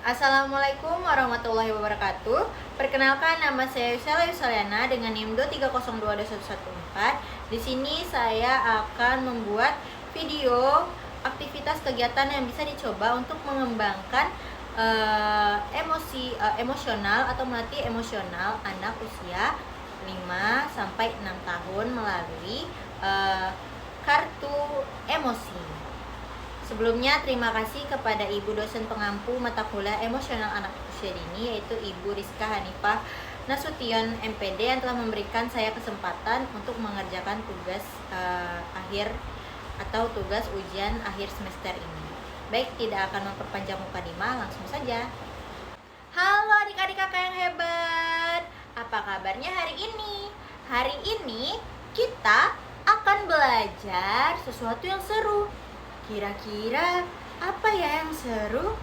Assalamualaikum warahmatullahi wabarakatuh. Perkenalkan, nama saya Yusela Yusaliana dengan NIM 2302214. Di sini saya akan membuat video aktivitas kegiatan yang bisa dicoba untuk mengembangkan emosional atau melatih emosional anak usia 5 sampai 6 tahun melalui kartu emosi. Sebelumnya, terima kasih kepada Ibu dosen pengampu mata kuliah emosional anak usia dini, yaitu Ibu Rizka Hanifah Nasution MPD, yang telah memberikan saya kesempatan untuk mengerjakan tugas akhir atau tugas ujian akhir semester ini. Baik, tidak akan memperpanjang mukadimah, langsung saja. Halo adik-adik kakak yang hebat, apa kabarnya hari ini? Hari ini kita akan belajar sesuatu yang seru. Kira-kira apa ya yang seru?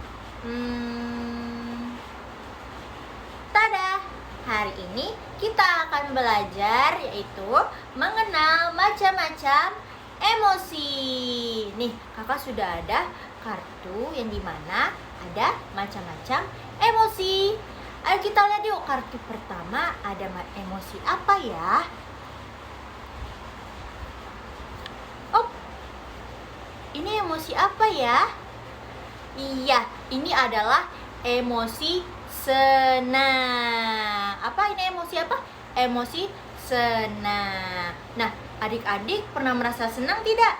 Tada! Hari ini kita akan belajar yaitu mengenal macam-macam emosi. Nih, kakak sudah ada kartu yang dimana ada macam-macam emosi. Ayo kita lihat yuk, kartu pertama ada emosi apa ya? Ini emosi apa ya? Iya, ini adalah emosi senang. Apa ini emosi apa? Emosi senang. Nah, adik-adik pernah merasa senang tidak?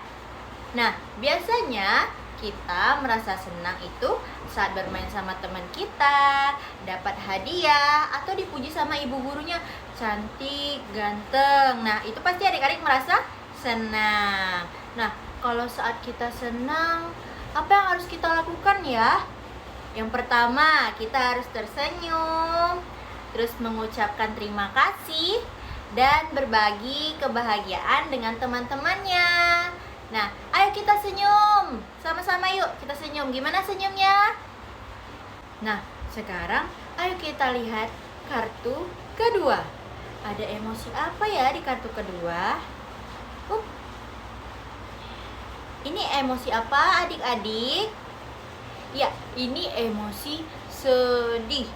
Nah, biasanya kita merasa senang itu saat bermain sama teman kita, dapat hadiah, atau dipuji sama ibu gurunya, cantik, ganteng. Nah, itu pasti adik-adik merasa senang. Nah, kalau saat kita senang, apa yang harus kita lakukan ya? Yang pertama, kita harus tersenyum, terus mengucapkan terima kasih, dan berbagi kebahagiaan dengan teman-temannya. Nah, ayo kita senyum. Sama-sama yuk, kita senyum. Gimana senyumnya? Nah, sekarang ayo kita lihat kartu kedua. Ada emosi apa ya di kartu kedua? Ini emosi apa adik-adik? Ya, ini emosi sedih.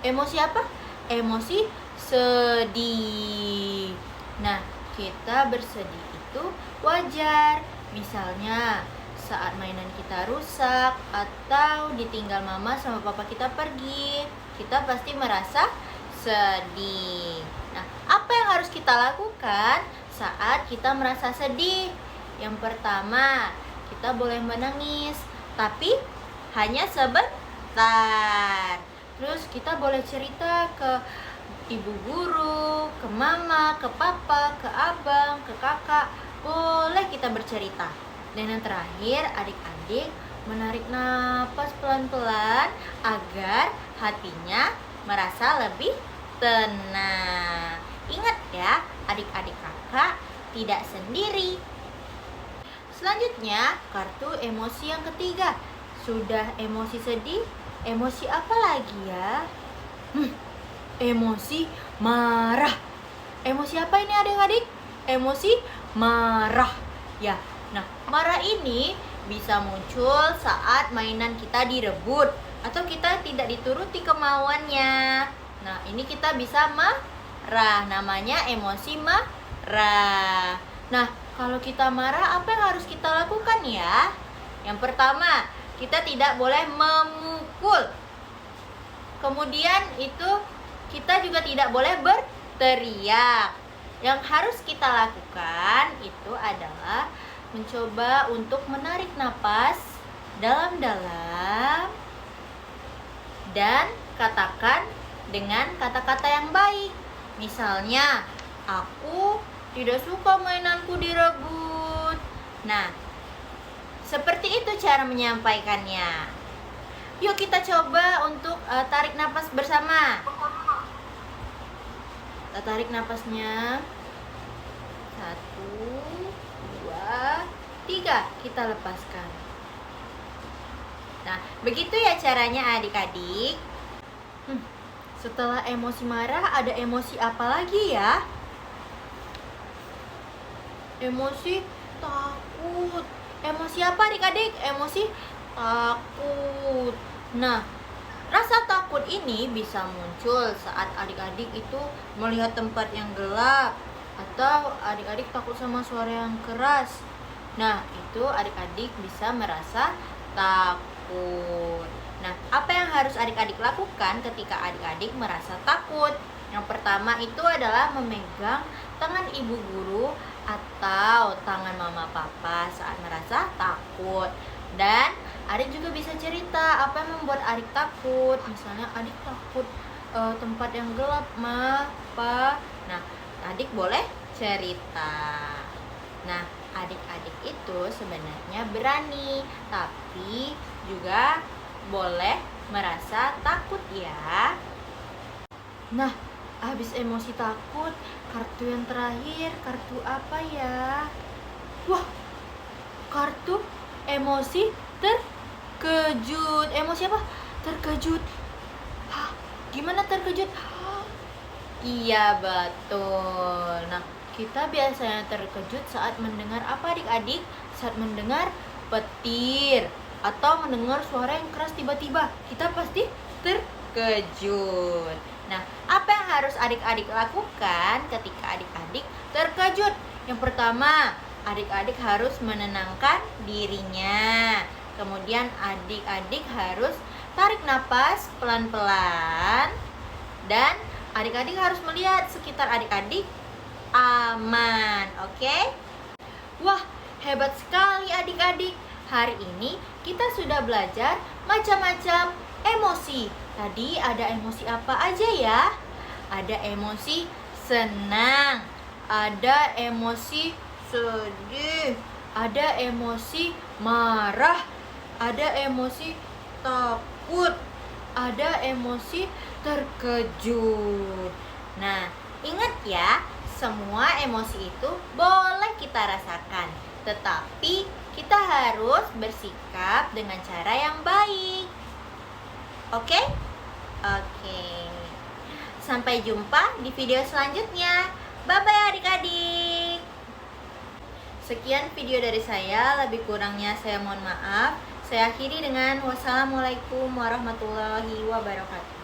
Emosi apa? Emosi sedih. Nah, kita bersedih itu wajar. Misalnya saat mainan kita rusak atau ditinggal mama sama papa kita pergi, kita pasti merasa sedih. Nah, apa yang harus kita lakukan saat kita merasa sedih? Yang pertama, kita boleh menangis, tapi hanya sebentar. Terus kita boleh cerita ke ibu guru, ke mama, ke papa, ke abang, ke kakak. Boleh kita bercerita. Dan yang terakhir, adik-adik menarik napas pelan-pelan agar hatinya merasa lebih tenang. Ingat ya, adik-adik kakak tidak sendiri. Selanjutnya, kartu emosi yang ketiga. Sudah emosi sedih, emosi apa lagi ya? Emosi marah. Emosi apa ini adik-adik? Emosi marah. Ya, nah marah ini bisa muncul saat mainan kita direbut atau kita tidak dituruti kemauannya. Nah, ini kita bisa marah, namanya emosi marah. Nah, kalau kita marah, apa yang harus kita lakukan ya? Yang pertama, kita tidak boleh memukul. Kemudian itu kita juga tidak boleh berteriak. Yang harus kita lakukan itu adalah mencoba untuk menarik napas dalam-dalam dan katakan dengan kata-kata yang baik. Misalnya, aku tidak suka mainanku direbut. Nah, seperti itu cara menyampaikannya. Yuk kita coba untuk tarik nafas bersama. Kita tarik nafasnya. 1, 2, 3. Kita lepaskan. Nah, begitu ya caranya adik-adik. Setelah emosi marah, ada emosi apa lagi ya? Emosi takut. Emosi apa adik-adik? Emosi takut. Nah, Rasa takut ini bisa muncul saat adik-adik itu melihat tempat yang gelap, atau adik-adik takut sama suara yang keras. Nah, itu adik-adik bisa merasa takut. Nah, apa yang harus adik-adik lakukan ketika adik-adik merasa takut? Yang pertama itu adalah memegang tangan ibu guru atau tangan mama papa saat merasa takut. Dan adik juga bisa cerita apa yang membuat adik takut. Misalnya adik takut tempat yang gelap, ma, pa. Nah, adik boleh cerita. Nah, adik-adik itu sebenarnya berani, tapi juga boleh merasa takut ya. Nah, habis emosi takut, kartu yang terakhir, kartu apa ya? Wah, kartu emosi terkejut. Emosi apa? Terkejut. Hah, gimana terkejut? Hah, iya, betul. Nah, kita biasanya terkejut saat mendengar apa adik-adik? Saat mendengar petir atau mendengar suara yang keras tiba-tiba. Kita pasti terkejut. Nah, apa yang harus adik-adik lakukan ketika adik-adik terkejut? Yang pertama, adik-adik harus menenangkan dirinya. Kemudian adik-adik harus tarik napas pelan-pelan. Dan adik-adik harus melihat sekitar adik-adik aman, oke? Wah, hebat sekali adik-adik. Hari ini kita sudah belajar macam-macam emosi. Tadi ada emosi apa aja ya? Ada emosi senang, ada emosi sedih, ada emosi marah, ada emosi takut, ada emosi terkejut. Nah, ingat ya, semua emosi itu boleh kita rasakan, tetapi kita harus bersikap dengan cara yang baik. Oke? Oke. Sampai jumpa di video selanjutnya. Bye-bye adik-adik. Sekian video dari saya, lebih kurangnya saya mohon maaf. Saya akhiri dengan wassalamualaikum warahmatullahi wabarakatuh.